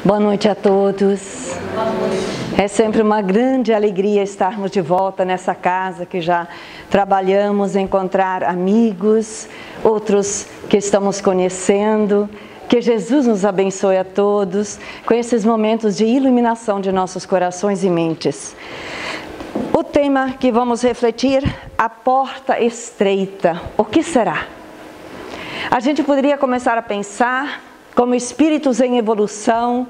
Boa noite a todos. É sempre uma grande alegria estarmos de volta nessa casa que já trabalhamos, encontrar amigos, outros que estamos conhecendo. Que Jesus nos abençoe a todos com esses momentos de iluminação de nossos corações e mentes. O tema que vamos refletir, a porta estreita. O que será? A gente poderia começar a pensar como espíritos em evolução,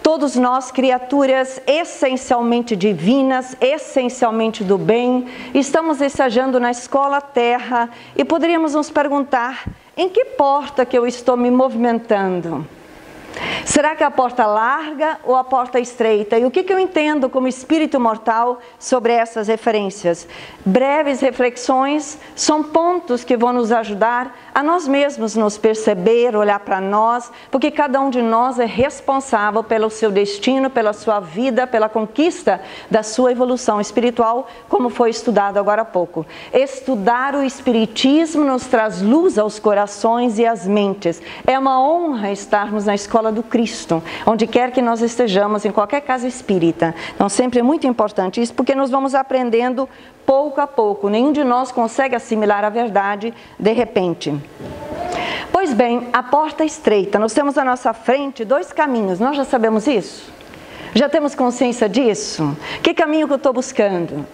todos nós criaturas essencialmente divinas, essencialmente do bem, estamos estagiando na escola Terra e poderíamos nos perguntar, em que porta que eu estou me movimentando? Será que é a porta larga ou a porta estreita? E o que eu entendo como espírito mortal sobre essas referências? Breves reflexões são pontos que vão nos ajudar a nós mesmos nos perceber, olhar para nós, porque cada um de nós é responsável pelo seu destino, pela sua vida, pela conquista da sua evolução espiritual, como foi estudado agora há pouco. Estudar o Espiritismo nos traz luz aos corações e às mentes. É uma honra estarmos na escola do Cristo, onde quer que nós estejamos, em qualquer casa espírita. Então sempre é muito importante isso, porque nós vamos aprendendo pouco a pouco. Nenhum de nós consegue assimilar a verdade de repente. Pois bem, a porta estreita. Nós temos à nossa frente dois caminhos. Nós já sabemos isso? Já temos consciência disso? Que caminho que eu estou buscando?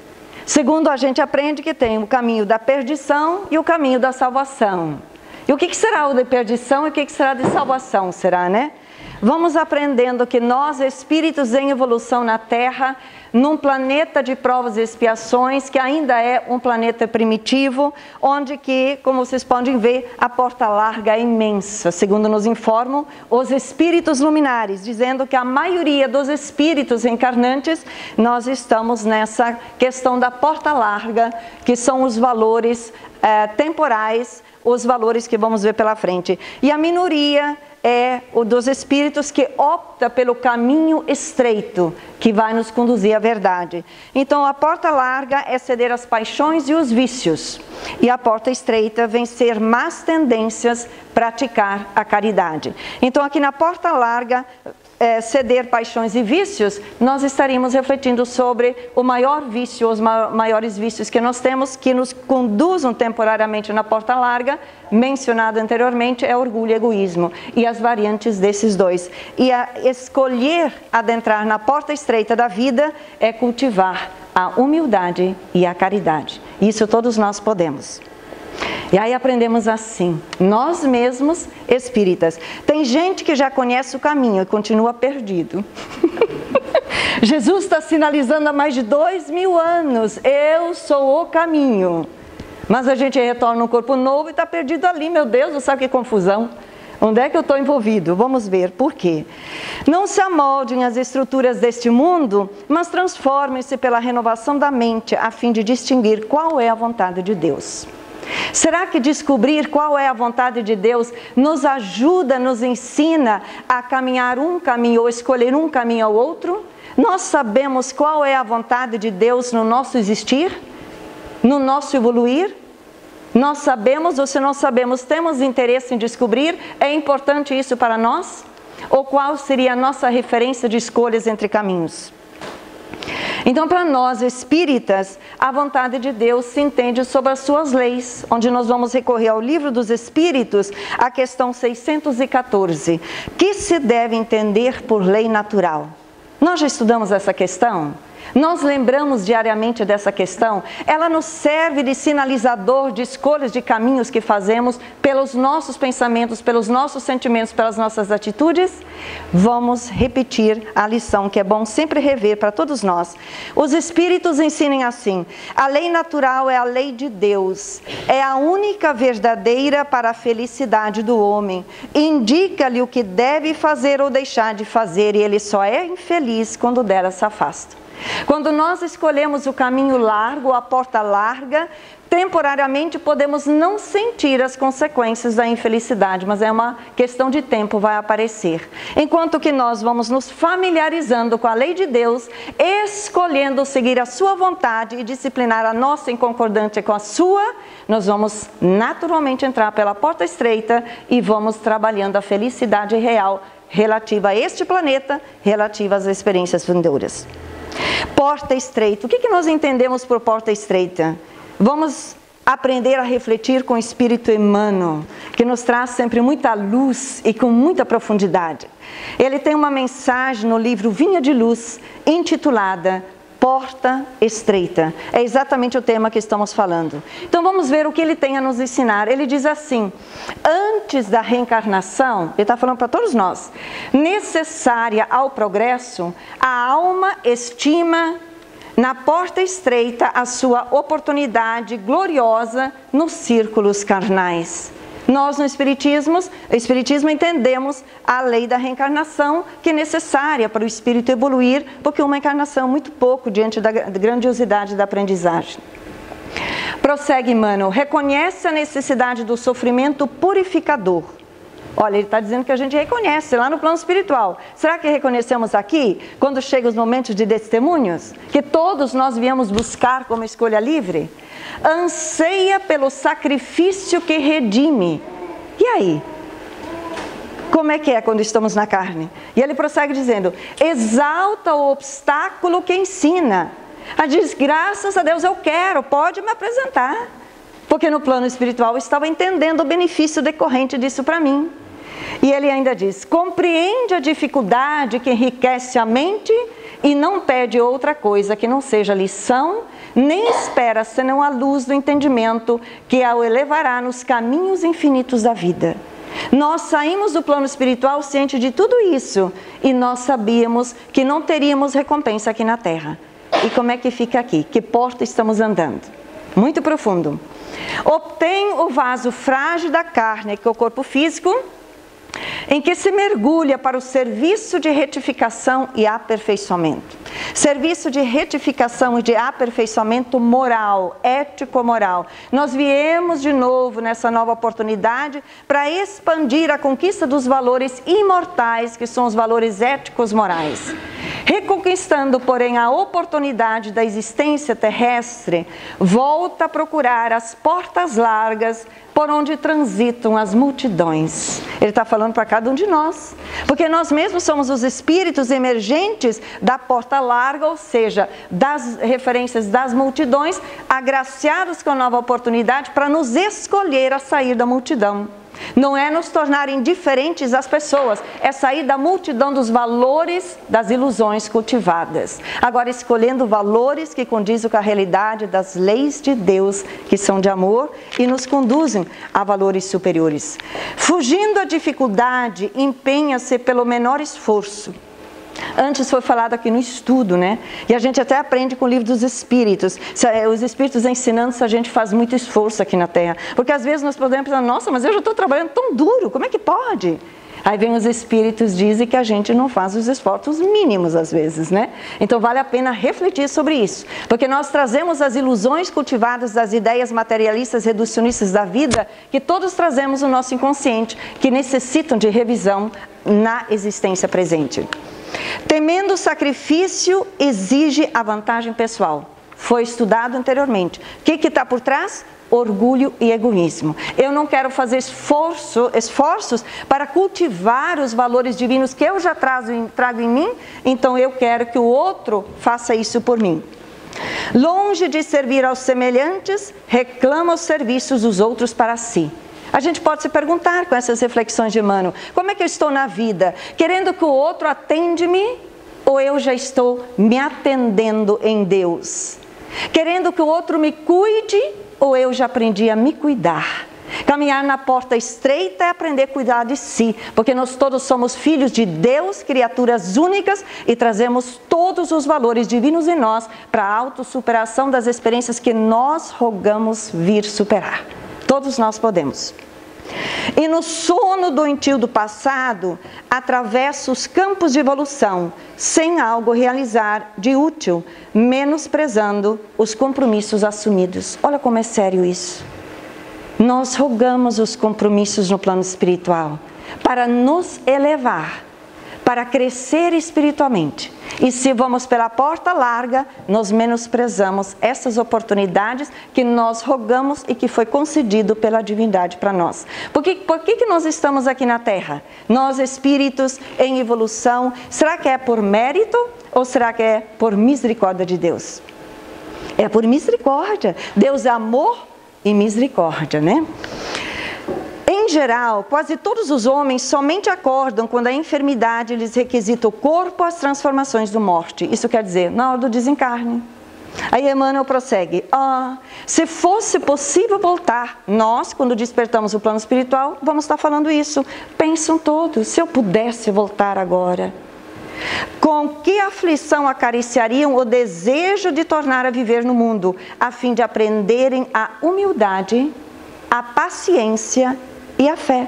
Segundo, a gente aprende que tem o caminho da perdição e o caminho da salvação. E o que será o de perdição e o que será de salvação? Será, né? Vamos aprendendo que nós, espíritos em evolução na Terra, num planeta de provas e expiações, que ainda é um planeta primitivo, onde que, como vocês podem ver, a porta larga é imensa, segundo nos informam os espíritos luminares, dizendo que a maioria dos espíritos encarnantes, nós estamos nessa questão da porta larga, que são os valores temporais, os valores que vamos ver pela frente. E a minoria é o dos espíritos que opta pelo caminho estreito, que vai nos conduzir à verdade. Então, a porta larga é ceder às paixões e os vícios. E a porta estreita, vencer más tendências, praticar a caridade. Então, aqui na porta larga, ceder paixões e vícios, nós estaríamos refletindo sobre o maior vício, os maiores vícios que nós temos, que nos conduzem temporariamente na porta larga, mencionado anteriormente, é orgulho e egoísmo, e as variantes desses dois. E a escolher adentrar na porta estreita da vida é cultivar a humildade e a caridade. Isso todos nós podemos. E aí aprendemos assim, nós mesmos espíritas. Tem gente que já conhece o caminho e continua perdido. Jesus está sinalizando há mais de 2000 anos, eu sou o caminho. Mas a gente retorna um corpo novo e está perdido ali, meu Deus, não sabe que confusão. Onde é que eu estou envolvido? Vamos ver por quê. Não se amoldem às estruturas deste mundo, mas transformem-se pela renovação da mente, a fim de distinguir qual é a vontade de Deus. Será que descobrir qual é a vontade de Deus nos ajuda, nos ensina a caminhar um caminho ou escolher um caminho ou outro? Nós sabemos qual é a vontade de Deus no nosso existir? No nosso evoluir? Nós sabemos, ou se não sabemos, temos interesse em descobrir? É importante isso para nós? Ou qual seria a nossa referência de escolhas entre caminhos? Então, para nós espíritas, a vontade de Deus se entende sobre as suas leis, onde nós vamos recorrer ao Livro dos Espíritos, a questão 614, que se deve entender por lei natural. Nós já estudamos essa questão? Nós lembramos diariamente dessa questão? Ela nos serve de sinalizador de escolhas de caminhos que fazemos pelos nossos pensamentos, pelos nossos sentimentos, pelas nossas atitudes? Vamos repetir a lição, que é bom sempre rever para todos nós. Os Espíritos ensinam assim, a lei natural é a lei de Deus, é a única verdadeira para a felicidade do homem. Indica-lhe o que deve fazer ou deixar de fazer, e ele só é infeliz quando dela se afasta. Quando nós escolhemos o caminho largo, a porta larga, temporariamente podemos não sentir as consequências da infelicidade, mas é uma questão de tempo, vai aparecer. Enquanto que nós vamos nos familiarizando com a lei de Deus, escolhendo seguir a sua vontade e disciplinar a nossa em concordância com a sua, nós vamos naturalmente entrar pela porta estreita e vamos trabalhando a felicidade real relativa a este planeta, relativa às experiências vindouras. Porta estreita. O que nós entendemos por porta estreita? Vamos aprender a refletir com o Espírito Emmanuel, que nos traz sempre muita luz e com muita profundidade. Ele tem uma mensagem no livro Vinha de Luz, intitulada Porta Estreita. É exatamente o tema que estamos falando. Então vamos ver o que ele tem a nos ensinar. Ele diz assim: antes da reencarnação, ele está falando para todos nós, necessária ao progresso, a alma estima na porta estreita a sua oportunidade gloriosa nos círculos carnais. Nós no Espiritismo entendemos a lei da reencarnação, que é necessária para o espírito evoluir, porque uma encarnação é muito pouco diante da grandiosidade da aprendizagem. Prossegue Emmanuel: reconhece a necessidade do sofrimento purificador. Olha, ele está dizendo que a gente reconhece lá no plano espiritual. Será que reconhecemos aqui, quando chegam os momentos de testemunhos, que todos nós viemos buscar como escolha livre? Anseia pelo sacrifício que redime. E aí? Como é que é quando estamos na carne? E ele prossegue dizendo: exalta o obstáculo que ensina. Diz, graças a Deus eu quero, pode me apresentar. Porque no plano espiritual eu estava entendendo o benefício decorrente disso para mim. E ele ainda diz: compreende a dificuldade que enriquece a mente e não pede outra coisa que não seja lição, nem espera senão a luz do entendimento que a elevará nos caminhos infinitos da vida. Nós saímos do plano espiritual ciente de tudo isso e nós sabíamos que não teríamos recompensa aqui na Terra. E como é que fica aqui? Que porta estamos andando? Muito profundo. Obtém o vaso frágil da carne, que é o corpo físico, em que se mergulha para o serviço de retificação e aperfeiçoamento. Serviço de retificação e de aperfeiçoamento moral, ético-moral. Nós viemos de novo nessa nova oportunidade para expandir a conquista dos valores imortais, que são os valores éticos morais. Reconquistando, porém, a oportunidade da existência terrestre, volta a procurar as portas largas por onde transitam as multidões. Ele está falando para cada um de nós, porque nós mesmos somos os espíritos emergentes da porta larga, ou seja, das referências das multidões, agraciados com a nova oportunidade para nos escolher a sair da multidão. Não é nos tornar indiferentes às pessoas, é sair da multidão dos valores das ilusões cultivadas. Agora, escolhendo valores que condizem com a realidade das leis de Deus, que são de amor e nos conduzem a valores superiores. Fugindo à dificuldade, empenha-se pelo menor esforço. Antes foi falado aqui no estudo, né? E a gente até aprende com o livro dos Espíritos. Os Espíritos ensinando se a gente faz muito esforço aqui na Terra. Porque às vezes nós podemos pensar: nossa, mas eu já estou trabalhando tão duro, como é que pode? Aí vem os Espíritos dizem que a gente não faz os esforços mínimos às vezes, né? Então vale a pena refletir sobre isso. Porque nós trazemos as ilusões cultivadas das ideias materialistas reducionistas da vida, que todos trazemos no nosso inconsciente, que necessitam de revisão na existência presente. Temendo o sacrifício, exige a vantagem pessoal. Foi estudado anteriormente. O que está por trás? Orgulho e egoísmo. Eu não quero fazer esforços para cultivar os valores divinos que eu já trago em mim, então eu quero que o outro faça isso por mim. Longe de servir aos semelhantes, reclama os serviços dos outros para si. A gente pode se perguntar com essas reflexões de Emmanuel: como é que eu estou na vida? Querendo que o outro atende-me ou eu já estou me atendendo em Deus? Querendo que o outro me cuide ou eu já aprendi a me cuidar? Caminhar na porta estreita é aprender a cuidar de si, porque nós todos somos filhos de Deus, criaturas únicas, e trazemos todos os valores divinos em nós para a autossuperação das experiências que nós rogamos vir superar. Todos nós podemos. E no sono doentio do passado, atravessa os campos de evolução, sem algo realizar de útil, menosprezando os compromissos assumidos. Olha como é sério isso. Nós rogamos os compromissos no plano espiritual para nos elevar, para crescer espiritualmente. E se vamos pela porta larga, nós menosprezamos essas oportunidades que nós rogamos e que foi concedido pela divindade para nós. Por que nós estamos aqui na Terra? Nós, espíritos em evolução, será que é por mérito ou será que é por misericórdia de Deus? É por misericórdia. Deus é amor e misericórdia, né? Em geral, quase todos os homens somente acordam quando a enfermidade lhes requisita o corpo às transformações do morte. Isso quer dizer, na hora do desencarne. Aí Emmanuel prossegue, se fosse possível voltar, nós, quando despertamos o plano espiritual, vamos estar falando isso. Pensam todos, se eu pudesse voltar agora. Com que aflição acariciariam o desejo de tornar a viver no mundo, a fim de aprenderem a humildade, a paciência e a fé.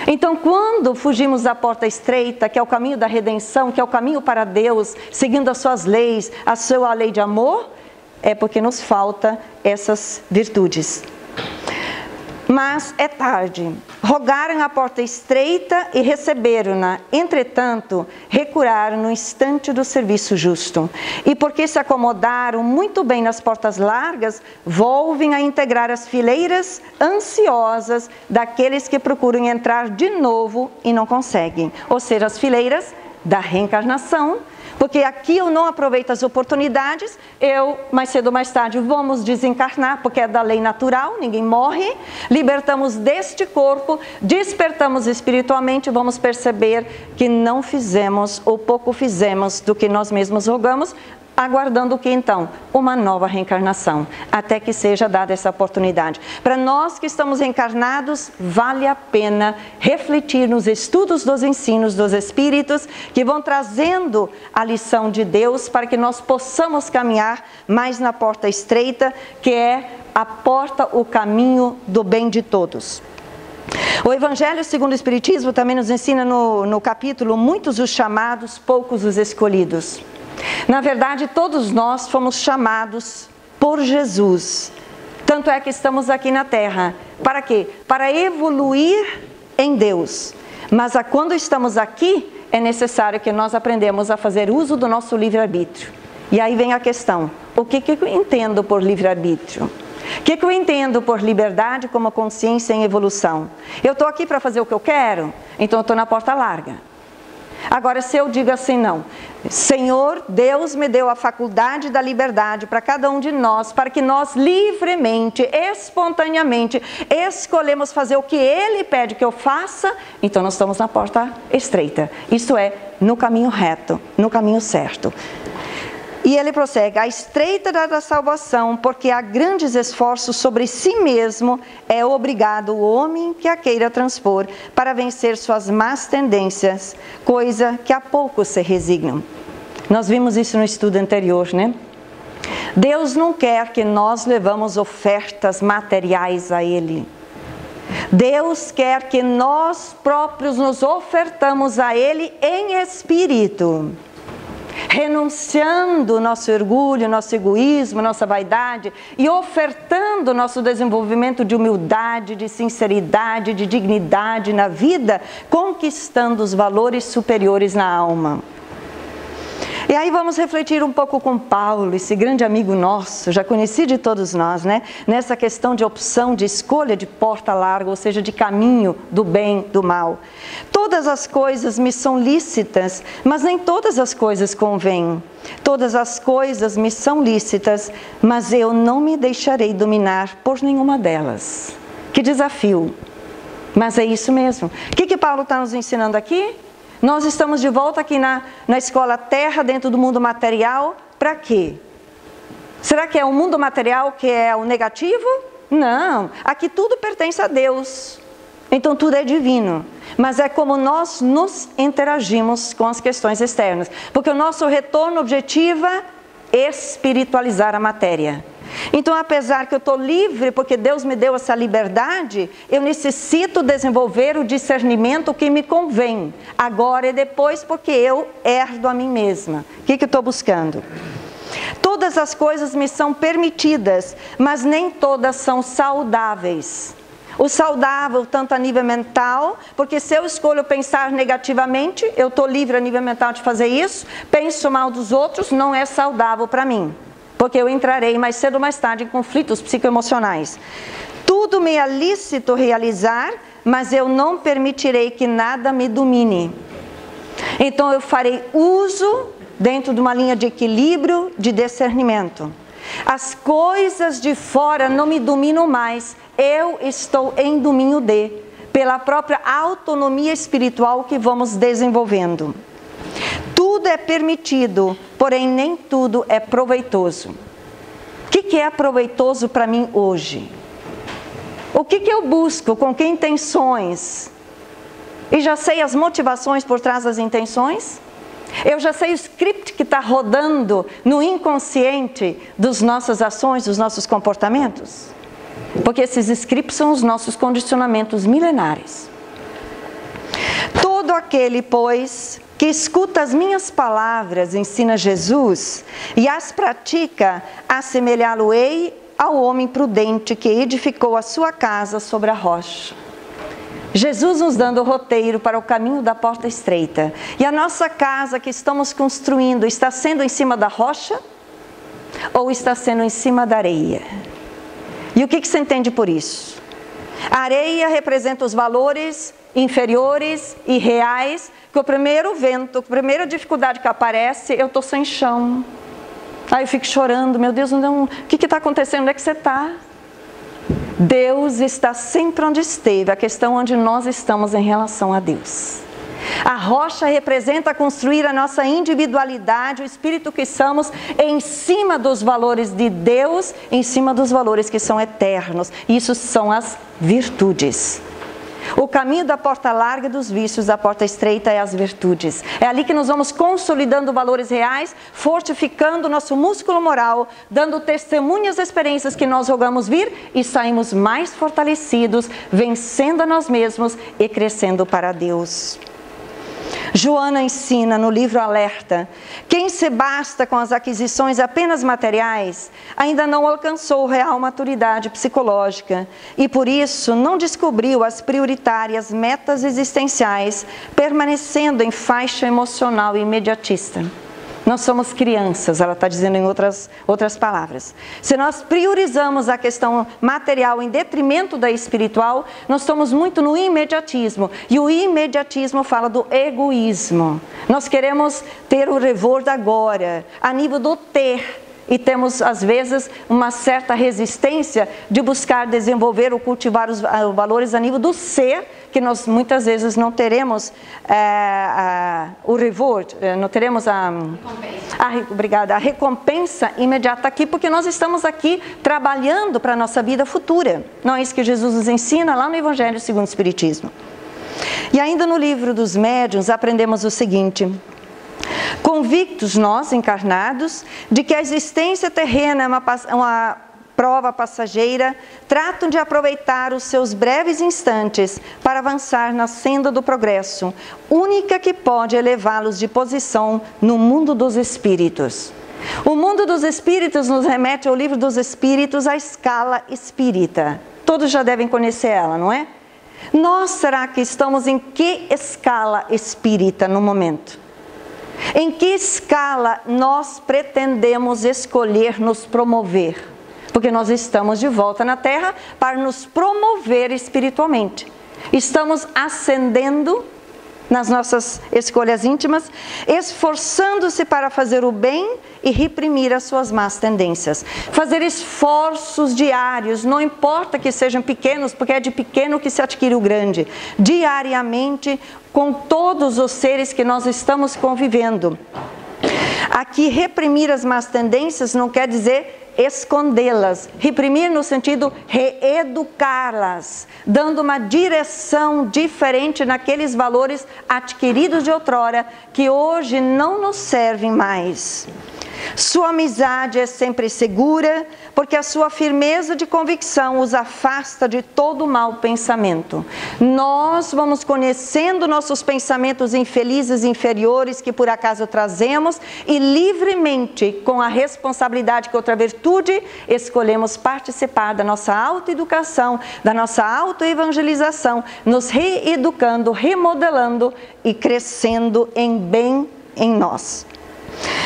Então, quando fugimos da porta estreita, que é o caminho da redenção, que é o caminho para Deus, seguindo as suas leis, a sua lei de amor, é porque nos falta essas virtudes. Mas é tarde. Rogaram a porta estreita e receberam-na. Entretanto, recuraram no instante do serviço justo. E porque se acomodaram muito bem nas portas largas, volvem a integrar as fileiras ansiosas daqueles que procuram entrar de novo e não conseguem. Ou seja, as fileiras da reencarnação. Porque aqui eu não aproveito as oportunidades, mais cedo ou mais tarde, vamos desencarnar, porque é da lei natural, ninguém morre, libertamos deste corpo, despertamos espiritualmente, vamos perceber que não fizemos, ou pouco fizemos do que nós mesmos rogamos, aguardando o que então? Uma nova reencarnação, até que seja dada essa oportunidade. Para nós que estamos reencarnados, vale a pena refletir nos estudos dos ensinos dos Espíritos, que vão trazendo a lição de Deus para que nós possamos caminhar mais na porta estreita, que é a porta, o caminho do bem de todos. O Evangelho segundo o Espiritismo também nos ensina no capítulo, muitos os chamados, poucos os escolhidos. Na verdade, todos nós fomos chamados por Jesus. Tanto é que estamos aqui na Terra. Para quê? Para evoluir em Deus. Mas quando estamos aqui, é necessário que nós aprendamos a fazer uso do nosso livre-arbítrio. E aí vem a questão, o que eu entendo por livre-arbítrio? O que eu entendo por liberdade como consciência em evolução? Eu estou aqui para fazer o que eu quero? Então eu estou na porta larga. Agora, se eu digo assim, não, Senhor, Deus me deu a faculdade da liberdade para cada um de nós, para que nós livremente, espontaneamente, escolhemos fazer o que Ele pede que eu faça, então nós estamos na porta estreita, isto é, no caminho reto, no caminho certo. E ele prossegue, a estreita da salvação, porque há grandes esforços sobre si mesmo, é obrigado o homem que a queira transpor para vencer suas más tendências, coisa que a pouco se resignam. Nós vimos isso no estudo anterior, né? Deus não quer que nós levamos ofertas materiais a Ele. Deus quer que nós próprios nos ofertamos a Ele em espírito. Renunciando nosso orgulho, nosso egoísmo, nossa vaidade e ofertando nosso desenvolvimento de humildade, de sinceridade, de dignidade na vida, conquistando os valores superiores na alma. E aí vamos refletir um pouco com Paulo, esse grande amigo nosso, já conhecido de todos nós, né? Nessa questão de opção, de escolha de porta larga, ou seja, de caminho do bem, do mal. Todas as coisas me são lícitas, mas nem todas as coisas convêm. Todas as coisas me são lícitas, mas eu não me deixarei dominar por nenhuma delas. Que desafio! Mas é isso mesmo. O que Paulo está nos ensinando aqui? Nós estamos de volta aqui na escola Terra, dentro do mundo material, para quê? Será que é o mundo material que é o negativo? Não, aqui tudo pertence a Deus, então tudo é divino. Mas é como nós nos interagimos com as questões externas, porque o nosso retorno objetivo é espiritualizar a matéria. Então, apesar que eu estou livre, porque Deus me deu essa liberdade, eu necessito desenvolver o discernimento que me convém, agora e depois, porque eu herdo a mim mesma. O que eu estou buscando? Todas as coisas me são permitidas, mas nem todas são saudáveis. O saudável, tanto a nível mental, porque se eu escolho pensar negativamente, eu estou livre a nível mental de fazer isso, penso mal dos outros, não é saudável para mim, porque eu entrarei mais cedo ou mais tarde em conflitos psicoemocionais. Tudo me é lícito realizar, mas eu não permitirei que nada me domine. Então eu farei uso dentro de uma linha de equilíbrio, de discernimento. As coisas de fora não me dominam mais, eu estou em domínio pela própria autonomia espiritual que vamos desenvolvendo. Tudo é permitido, porém nem tudo é proveitoso. O que é proveitoso para mim hoje? O que eu busco? Com que intenções? E já sei as motivações por trás das intenções? Eu já sei o script que está rodando no inconsciente das nossas ações, dos nossos comportamentos? Porque esses scripts são os nossos condicionamentos milenares. Todo aquele, pois, que escuta as minhas palavras, ensina Jesus, e as pratica, assemelhá-lo-ei ao homem prudente que edificou a sua casa sobre a rocha. Jesus nos dando o roteiro para o caminho da porta estreita. E a nossa casa que estamos construindo está sendo em cima da rocha ou está sendo em cima da areia? E o que você entende por isso? A areia representa os valores inferiores e reais, que o primeiro vento, a primeira dificuldade que aparece, eu estou sem chão. Aí eu fico chorando, meu Deus, o que está acontecendo? Onde é que você está? Deus está sempre onde esteve, a questão onde nós estamos em relação a Deus. A rocha representa construir a nossa individualidade, o espírito que somos, em cima dos valores de Deus, em cima dos valores que são eternos. Isso são as virtudes. O caminho da porta larga dos vícios, da porta estreita é as virtudes. É ali que nós vamos consolidando valores reais, fortificando o nosso músculo moral, dando testemunho às experiências que nós rogamos vir e saímos mais fortalecidos, vencendo a nós mesmos e crescendo para Deus. Joana ensina no livro Alerta: quem se basta com as aquisições apenas materiais ainda não alcançou real maturidade psicológica e por isso não descobriu as prioritárias metas existenciais, permanecendo em faixa emocional imediatista. Nós somos crianças, ela está dizendo em outras palavras. Se nós priorizamos a questão material em detrimento da espiritual, nós estamos muito no imediatismo. E o imediatismo fala do egoísmo. Nós queremos ter o revor da agora, a nível do ter. E temos, às vezes, uma certa resistência de buscar desenvolver ou cultivar os valores a nível do ser, que nós muitas vezes não teremos o reward, não teremos a recompensa imediata aqui, porque nós estamos aqui trabalhando para a nossa vida futura. Não é isso que Jesus nos ensina lá no Evangelho segundo o Espiritismo. E ainda no livro dos Médiuns aprendemos o seguinte: convictos nós, encarnados, de que a existência terrena é uma prova passageira, tratam de aproveitar os seus breves instantes para avançar na senda do progresso, única que pode elevá-los de posição no mundo dos espíritos. O mundo dos espíritos nos remete ao livro dos espíritos, a escala espírita. Todos já devem conhecer ela, não é? Nós, será que estamos em que escala espírita no momento? Em que escala nós pretendemos escolher nos promover? Porque nós estamos de volta na Terra para nos promover espiritualmente. Estamos ascendendo nas nossas escolhas íntimas, esforçando-se para fazer o bem e reprimir as suas más tendências. Fazer esforços diários, não importa que sejam pequenos, porque é de pequeno que se adquire o grande. Diariamente, com todos os seres que nós estamos convivendo. Aqui, reprimir as más tendências não quer dizer escondê-las. Reprimir no sentido reeducá-las, dando uma direção diferente naqueles valores adquiridos de outrora, que hoje não nos servem mais. Sua amizade é sempre segura, porque a sua firmeza de convicção os afasta de todo mau pensamento. Nós vamos conhecendo nossos pensamentos infelizes e inferiores que por acaso trazemos e livremente, com a responsabilidade que outra virtude, escolhemos participar da nossa autoeducação, da nossa autoevangelização, nos reeducando, remodelando e crescendo em bem em nós.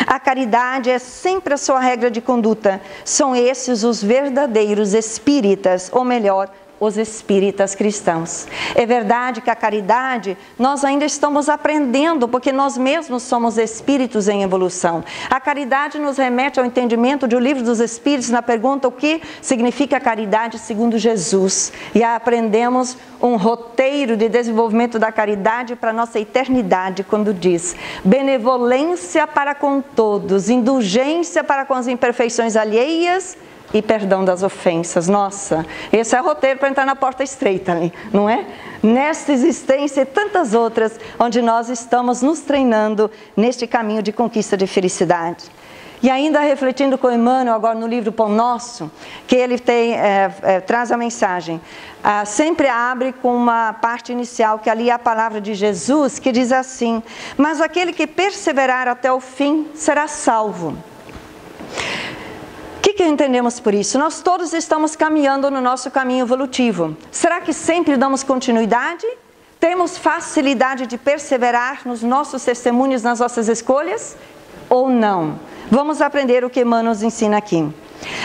A caridade é sempre a sua regra de conduta. São esses os verdadeiros espíritas, ou melhor, os espíritas cristãos. É verdade que a caridade nós ainda estamos aprendendo, porque nós mesmos somos espíritos em evolução. A caridade nos remete ao entendimento de O Livro dos Espíritos, na pergunta o que significa caridade segundo Jesus. E aprendemos um roteiro de desenvolvimento da caridade para a nossa eternidade, quando diz: benevolência para com todos, indulgência para com as imperfeições alheias e perdão das ofensas. Nossa, esse é o roteiro para entrar na porta estreita, não é? Nesta existência e tantas outras, onde nós estamos nos treinando neste caminho de conquista de felicidade. E ainda refletindo com Emmanuel, agora no livro Pão Nosso, que ele traz a mensagem, sempre abre com uma parte inicial, que ali é a palavra de Jesus, que diz assim: mas aquele que perseverar até o fim será salvo. O que entendemos por isso? Nós todos estamos caminhando no nosso caminho evolutivo. Será que sempre damos continuidade? Temos facilidade de perseverar nos nossos testemunhos, nas nossas escolhas? Ou não? Vamos aprender o que Emmanuel nos ensina aqui.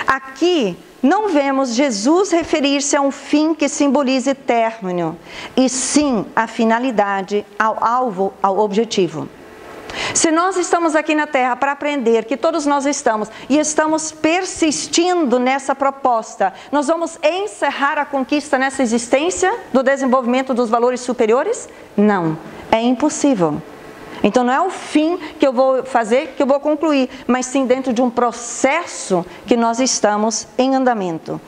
Aqui não vemos Jesus referir-se a um fim que simbolize término, e sim a finalidade, ao alvo, ao objetivo. Se nós estamos aqui na Terra para aprender, que todos nós estamos, e estamos persistindo nessa proposta, nós vamos encerrar a conquista nessa existência do desenvolvimento dos valores superiores? Não, é impossível. Então não é o fim que eu vou fazer, que eu vou concluir, mas sim dentro de um processo que nós estamos em andamento.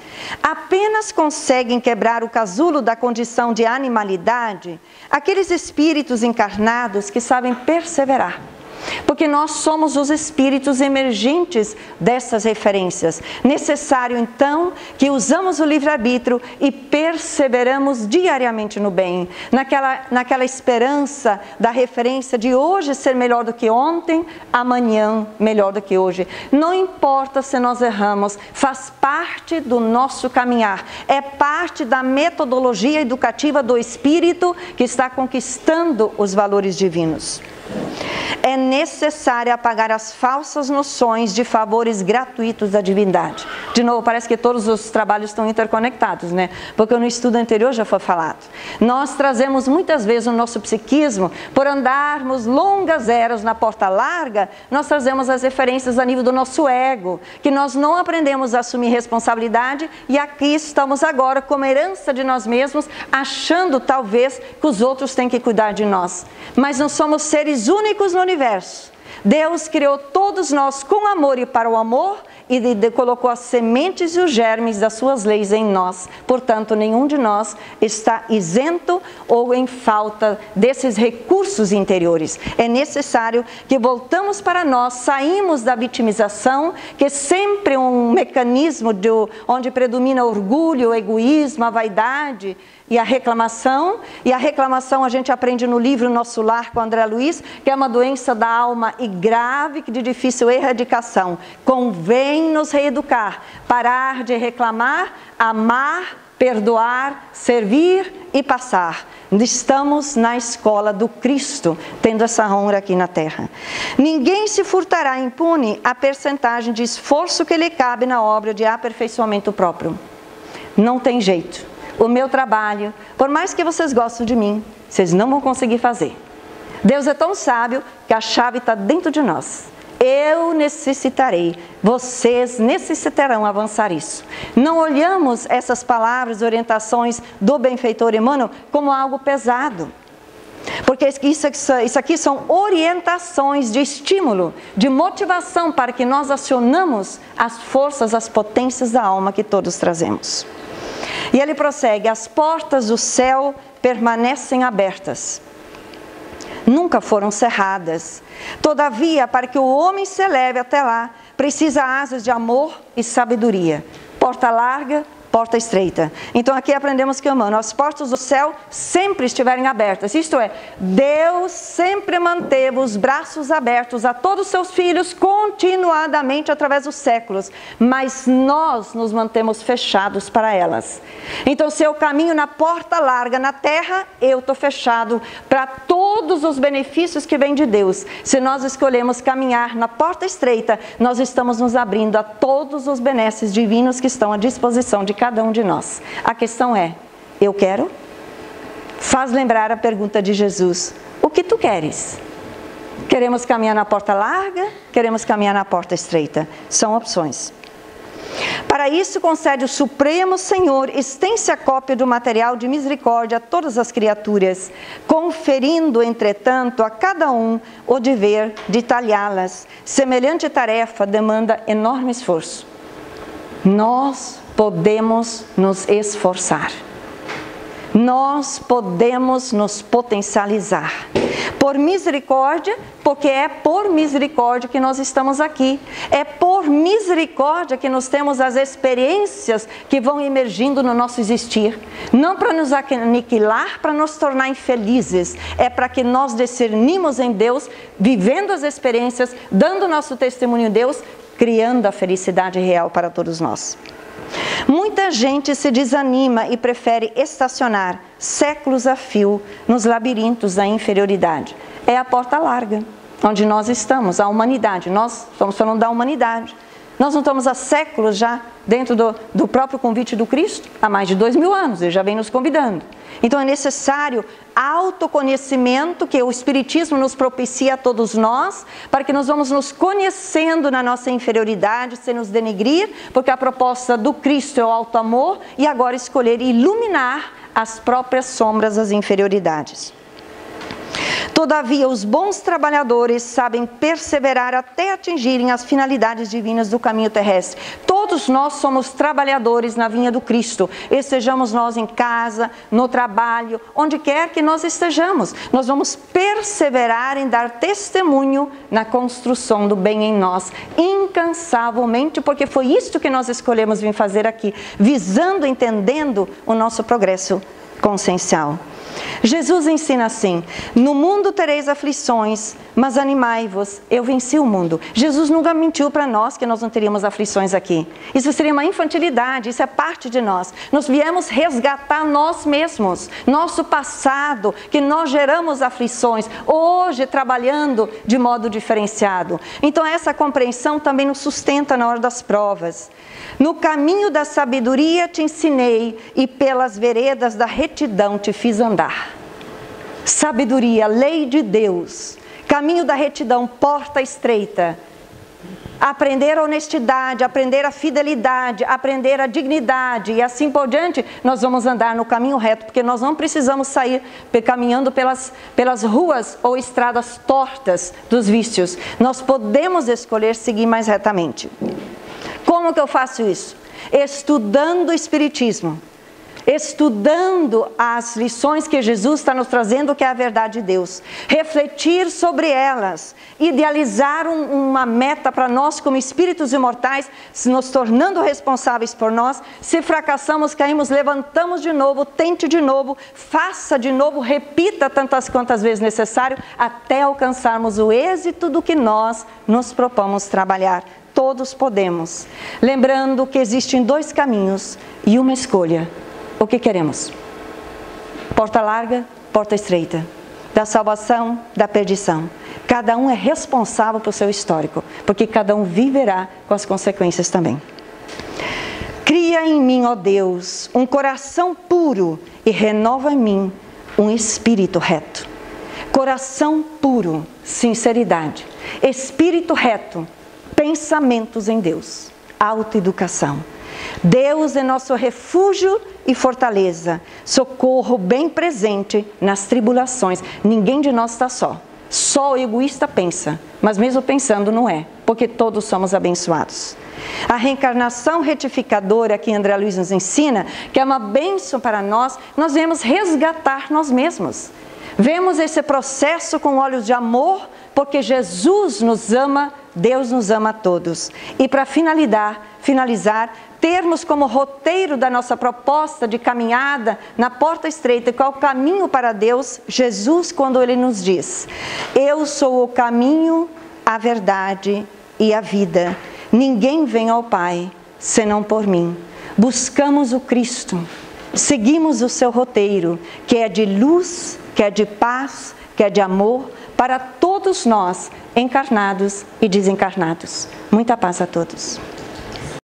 Apenas conseguem quebrar o casulo da condição de animalidade aqueles espíritos encarnados que sabem perseverar. Porque nós somos os espíritos emergentes dessas referências. Necessário então que usamos o livre-arbítrio e perseveramos diariamente no bem, naquela esperança da referência de hoje ser melhor do que ontem, amanhã melhor do que hoje. Não importa se nós erramos, faz parte do nosso caminhar, é parte da metodologia educativa do espírito que está conquistando os valores divinos. É necessário apagar as falsas noções de favores gratuitos da divindade. De novo, parece que todos os trabalhos estão interconectados, né? Porque no estudo anterior já foi falado. Nós trazemos muitas vezes o nosso psiquismo, por andarmos longas eras na porta larga, nós trazemos as referências a nível do nosso ego, que nós não aprendemos a assumir responsabilidade, e aqui estamos agora como herança de nós mesmos, achando talvez que os outros têm que cuidar de nós. Mas não somos seres únicos no universo. Deus criou todos nós com amor e para o amor, e colocou as sementes e os germes das suas leis em nós. Portanto, nenhum de nós está isento ou em falta desses recursos interiores. É necessário que voltamos para nós, saímos da vitimização, que é sempre um mecanismo onde predomina o orgulho, o egoísmo, a vaidade e a reclamação. E a reclamação a gente aprende no livro Nosso Lar com André Luiz, que é uma doença da alma e grave, de difícil erradicação. Convém nos reeducar, parar de reclamar, amar, perdoar, servir e passar. Estamos na escola do Cristo, tendo essa honra aqui na Terra. Ninguém se furtará impune a percentagem de esforço que lhe cabe na obra de aperfeiçoamento próprio. Não tem jeito. O meu trabalho, por mais que vocês gostem de mim, vocês não vão conseguir fazer. Deus é tão sábio que a chave está dentro de nós. Eu necessitarei, vocês necessitarão avançar isso. Não olhamos essas palavras, orientações do benfeitor Emmanuel como algo pesado. Porque isso aqui são orientações de estímulo, de motivação para que nós acionamos as forças, as potências da alma que todos trazemos. E ele prossegue: as portas do céu permanecem abertas. nunca foram cerradas. Todavia, para que o homem se eleve até lá, precisa asas de amor e sabedoria. Porta larga, porta estreita. Então aqui aprendemos que, irmão, as portas do céu sempre estiverem abertas. Isto é, Deus sempre manteve os braços abertos a todos os seus filhos continuadamente através dos séculos. Mas nós nos mantemos fechados para elas. Então se eu caminho na porta larga na terra, eu estou fechado para todos os benefícios que vêm de Deus. Se nós escolhemos caminhar na porta estreita, nós estamos nos abrindo a todos os benesses divinos que estão à disposição de cada um de nós. A questão é, eu quero? Faz lembrar a pergunta de Jesus, o que tu queres? Queremos caminhar na porta larga? Queremos caminhar na porta estreita? São opções. Para isso concede o Supremo Senhor extensa cópia do material de misericórdia a todas as criaturas, conferindo, entretanto, a cada um o dever de talhá-las. Semelhante tarefa demanda enorme esforço. Nós podemos nos esforçar. Nós podemos nos potencializar. Por misericórdia, porque é por misericórdia que nós estamos aqui. É por misericórdia que nós temos as experiências que vão emergindo no nosso existir. Não para nos aniquilar, para nos tornar infelizes. É para que nós discernimos em Deus, vivendo as experiências, dando nosso testemunho em Deus, criando a felicidade real para todos nós. Muita gente se desanima e prefere estacionar séculos a fio nos labirintos da inferioridade. É a porta larga, onde nós estamos, a humanidade. Nós estamos falando da humanidade. Nós não estamos há séculos já dentro do próprio convite do Cristo, há mais de 2000 anos, ele já vem nos convidando. Então é necessário autoconhecimento que o Espiritismo nos propicia a todos nós, para que nós vamos nos conhecendo na nossa inferioridade, sem nos denegrir, porque a proposta do Cristo é o alto amor, e agora escolher iluminar as próprias sombras das inferioridades. Todavia, os bons trabalhadores sabem perseverar até atingirem as finalidades divinas do caminho terrestre. Todos nós somos trabalhadores na vinha do Cristo, estejamos nós em casa, no trabalho, onde quer que nós estejamos. Nós vamos perseverar em dar testemunho na construção do bem em nós, incansavelmente, porque foi isto que nós escolhemos vir fazer aqui, visando, entendendo o nosso progresso consciencial. Jesus ensina assim: no mundo tereis aflições, mas animai-vos, eu venci o mundo. Jesus nunca mentiu para nós que nós não teríamos aflições aqui. Isso seria uma infantilidade, isso é parte de nós. Nós viemos resgatar nós mesmos, nosso passado, que nós geramos aflições, hoje trabalhando de modo diferenciado. Então essa compreensão também nos sustenta na hora das provas. No caminho da sabedoria te ensinei, e pelas veredas da retidão te fiz andar. Sabedoria, lei de Deus, caminho da retidão, porta estreita. Aprender a honestidade, aprender a fidelidade, aprender a dignidade e assim por diante, nós vamos andar no caminho reto, porque nós não precisamos sair caminhando pelas ruas ou estradas tortas dos vícios. Nós podemos escolher seguir mais retamente. Como que eu faço isso? Estudando o Espiritismo, estudando as lições que Jesus está nos trazendo, que é a verdade de Deus, refletir sobre elas, idealizar uma meta para nós como espíritos imortais, se nos tornando responsáveis por nós. Se fracassamos, caímos, levantamos de novo, tente de novo, faça de novo, repita tantas quantas vezes necessário, até alcançarmos o êxito do que nós nos propomos trabalhar. Todos podemos, lembrando que existem dois caminhos e uma escolha. O que queremos? Porta larga, porta estreita. Da salvação, da perdição. Cada um é responsável pelo seu histórico, porque cada um viverá com as consequências também. Cria em mim, ó Deus, um coração puro e renova em mim um espírito reto. Coração puro, sinceridade. Espírito reto, pensamentos em Deus, autoeducação. Deus é nosso refúgio e fortaleza, socorro bem presente nas tribulações. Ninguém de nós está só o egoísta pensa, mas mesmo pensando não é, porque todos somos abençoados. A reencarnação retificadora que André Luiz nos ensina, que é uma bênção para nós, nós viemos resgatar nós mesmos. Vemos esse processo com olhos de amor, porque Jesus nos ama, Deus nos ama a todos. E para finalizar, termos como roteiro da nossa proposta de caminhada na porta estreita, qual é o caminho para Deus, Jesus, quando Ele nos diz: eu sou o caminho, a verdade e a vida. Ninguém vem ao Pai senão por mim. Buscamos o Cristo, seguimos o seu roteiro, que é de luz, que é de paz, que é de amor, para todos nós, encarnados e desencarnados. Muita paz a todos.